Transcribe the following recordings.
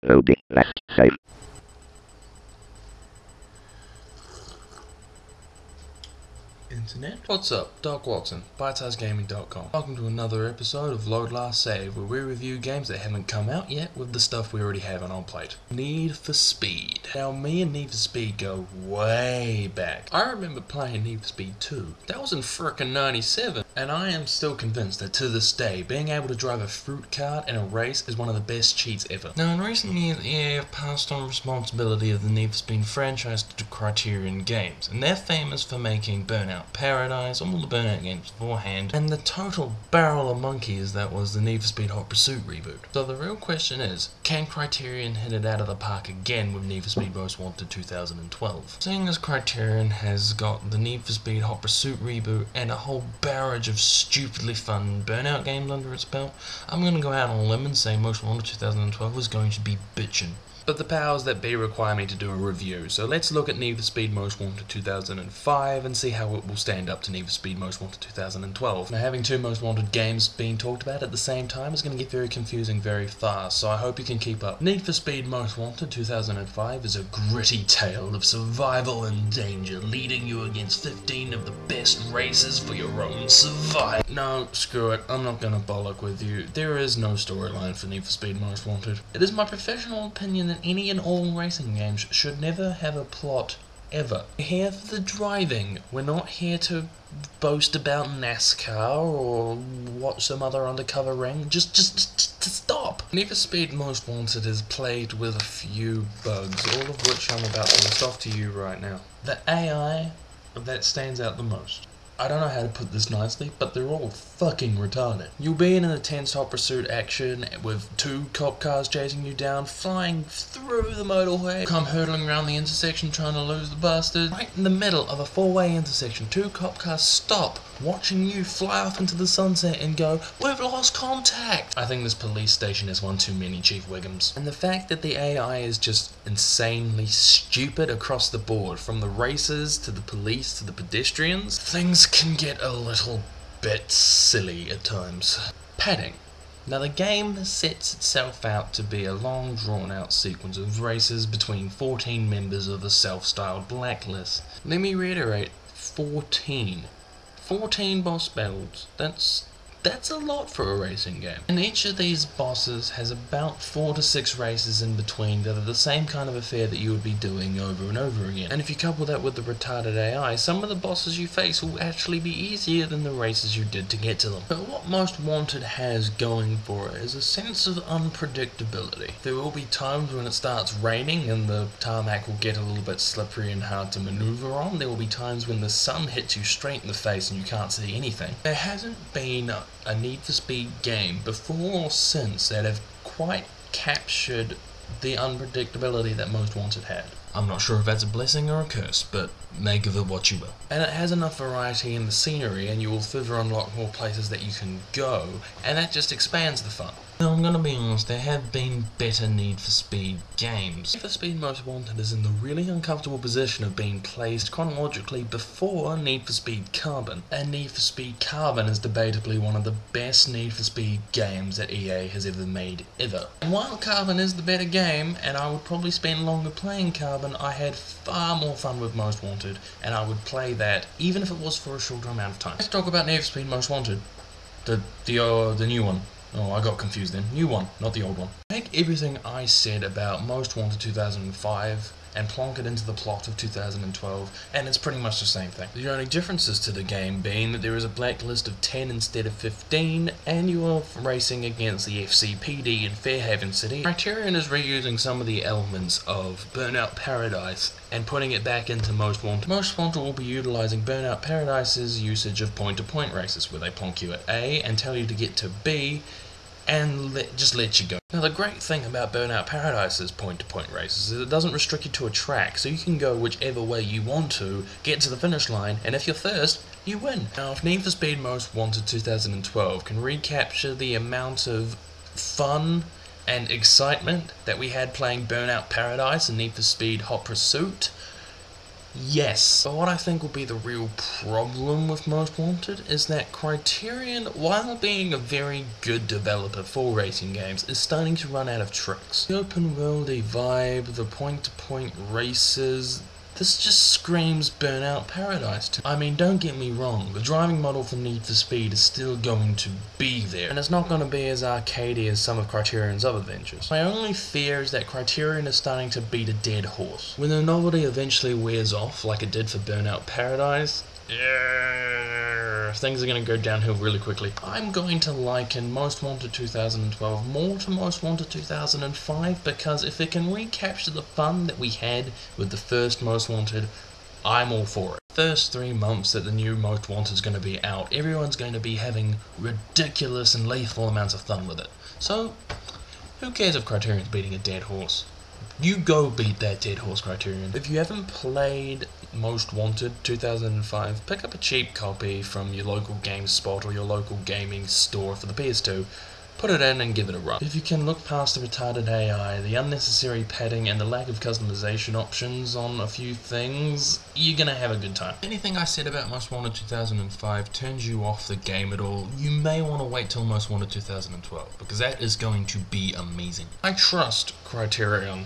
Loading left save. Internet. What's up? Doc Watson, ByteSizeGaming.com. Welcome to another episode of Load Last Save, where we review games that haven't come out yet with the stuff we already have on our plate. Need for Speed. Now, me and Need for Speed go way back. I remember playing Need for Speed 2. That was in frickin' 97, and I am still convinced that to this day, being able to drive a fruit cart in a race is one of the best cheats ever. Now, in recent years, EA have passed on responsibility of the Need for Speed franchise to Criterion Games, and they're famous for making Burnout Paradise, all the Burnout games beforehand, and the total barrel of monkeys that was the Need for Speed Hot Pursuit reboot. So the real question is, can Criterion hit it out of the park again with Need for Speed Most Wanted 2012? Seeing as Criterion has got the Need for Speed Hot Pursuit reboot and a whole barrage of stupidly fun Burnout games under its belt, I'm gonna go out on a limb and say Most Wanted 2012 is going to be bitchin'. But the powers that be require me to do a review, so let's look at Need for Speed Most Wanted 2005 and see how it will stand up to Need for Speed Most Wanted 2012. Now, having two Most Wanted games being talked about at the same time is going to get very confusing very fast, so I hope you can keep up. Need for Speed Most Wanted 2005 is a gritty tale of survival and danger, leading you against 15 of the best races for your own survival. No, screw it, I'm not going to bollock with you. There is no storyline for Need for Speed Most Wanted. It is my professional opinion that any and all racing games should never have a plot, ever. We're here for the driving. We're not here to boast about NASCAR or watch some other undercover ring. Just stop. Need for Speed Most Wanted is plagued with a few bugs, all of which I'm about to list off to you right now. The AI that stands out the most. I don't know how to put this nicely, but they're all fucking retarded. You'll be in an intense hot pursuit action with two cop cars chasing you down, flying through the motorway, come hurtling around the intersection trying to lose the bastard. Right in the middle of a four-way intersection, two cop cars stop, watching you fly off into the sunset and go, "We've lost contact!" I think this police station is one too many, Chief Wiggums. And the fact that the AI is just insanely stupid across the board, from the racers to the police to the pedestrians, things can get a little bit silly at times. Padding. Now, the game sets itself out to be a long drawn-out sequence of races between 14 members of the self-styled Blacklist. Let me reiterate, 14. 14 boss battles. That's a lot for a racing game. And each of these bosses has about 4 to 6 races in between that are the same kind of affair that you would be doing over and over again. And if you couple that with the retarded AI, some of the bosses you face will actually be easier than the races you did to get to them. But what Most Wanted has going for it is a sense of unpredictability. There will be times when it starts raining and the tarmac will get a little bit slippery and hard to maneuver on. There will be times when the sun hits you straight in the face and you can't see anything. There hasn't been a Need for Speed game before or since that have quite captured the unpredictability that Most Wanted had. I'm not sure if that's a blessing or a curse, but make of it what you will. And it has enough variety in the scenery, and you will further unlock more places that you can go, and that just expands the fun. Now, I'm gonna be honest, there have been better Need for Speed games. Need for Speed Most Wanted is in the really uncomfortable position of being placed chronologically before Need for Speed Carbon, and Need for Speed Carbon is debatably one of the best Need for Speed games that EA has ever made, ever. And while Carbon is the better game, and I would probably spend longer playing Carbon, I had far more fun with Most Wanted, and I would play that even if it was for a shorter amount of time. Let's talk about Need for Speed Most Wanted, the new one. Oh, I got confused then. New one, not the old one. Take everything I said about Most Wanted 2005 and plonk it into the plot of 2012, and it's pretty much the same thing. The only differences to the game being that there is a blacklist of 10 instead of 15, and you are racing against the FCPD in Fairhaven City. Criterion is reusing some of the elements of Burnout Paradise and putting it back into Most Wanted. Most Wanted will be utilising Burnout Paradise's usage of point-to-point races, where they plonk you at A and tell you to get to B, and just let you go. Now, the great thing about Burnout Paradise's point-to-point races is it doesn't restrict you to a track, so you can go whichever way you want to, get to the finish line, and if you're first, you win. Now, if Need for Speed Most Wanted 2012 can recapture the amount of fun and excitement that we had playing Burnout Paradise and Need for Speed Hot Pursuit, Yes, but what I think will be the real problem with Most Wanted is that Criterion, while being a very good developer for racing games, is starting to run out of tricks. The open worldy vibe, the point-to-point races, this just screams Burnout Paradise to me. I mean, don't get me wrong, the driving model for Need for Speed is still going to be there, and it's not going to be as arcadey as some of Criterion's other ventures. My only fear is that Criterion is starting to beat a dead horse. When the novelty eventually wears off, like it did for Burnout Paradise, things are going to go downhill really quickly. I'm going to liken Most Wanted 2012 more to Most Wanted 2005 because if it can recapture the fun that we had with the first Most Wanted, I'm all for it. First 3 months that the new Most Wanted is going to be out, everyone's going to be having ridiculous and lethal amounts of fun with it. So, who cares if Criterion's beating a dead horse? You go beat that dead horse, Criterion. If you haven't played Most Wanted 2005, pick up a cheap copy from your local GameSpot or your local gaming store for the PS2, put it in and give it a run. If you can look past the retarded AI, the unnecessary padding and the lack of customization options on a few things, you're gonna have a good time. Anything I said about Most Wanted 2005 turns you off the game at all, you may want to wait till Most Wanted 2012, because that is going to be amazing. I trust Criterion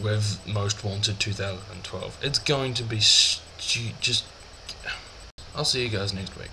with Most Wanted 2012. It's going to be just... I'll see you guys next week.